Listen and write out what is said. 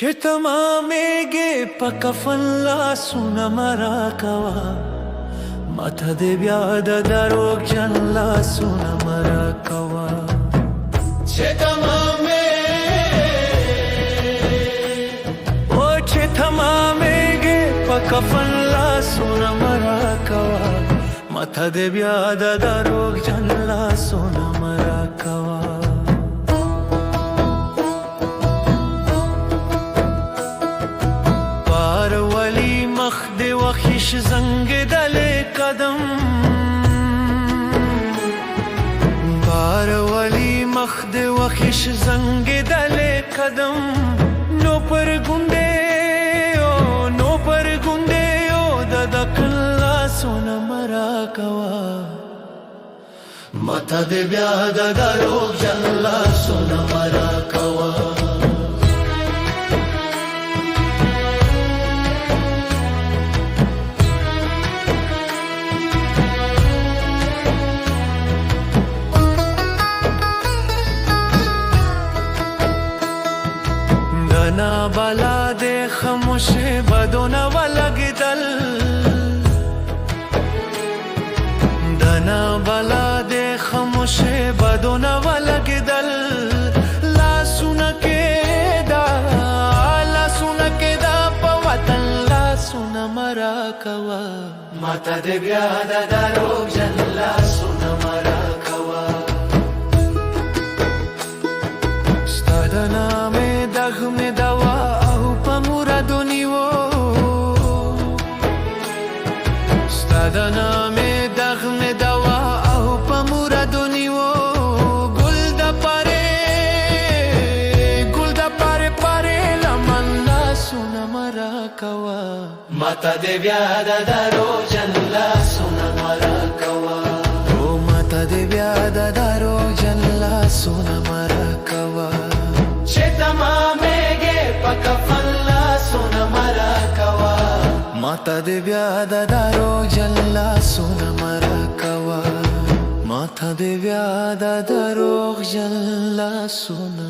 Çetamamege pakafalla sunamara kawa Mata devyada darok janla sunamara kawa Çetamame O çetamamege pakafalla sunamara kawa Mata devyada darok janla sunamara kawa مخد وخیش زنگ دل قدم بار ولی مخد وخیش زنگ دل قدم نو پر گنده او دادا کلا سونا مرا کوا متا دے بیا دادا روگ جنلا سونا مرا کوا دنا بالا دے خاموش بدونا والا گدل دنا بالا دے خاموش بدونا والا گدل لا سونا کے دا پواتن لا سونا مرا کوا ماتا دے بیا دا داروگ جن لا سونا مرا کوا ستادنا میں دغ میں دوا او پا مرادونی و ستادنا میں دغ میں دوا او پا مرادونی و گل دا پارے پارے لمن لا سونا مرا کوا ماتا دے بیا دا دارو جن لا سونا مرا کوا او ماتا دے بیا دا دارو جن لا سونا مرا کوا Çetamamege pakafalla sona mara kawa Mata de vyada daro jalla sona mara kawa Mata de vyada daro jalla sona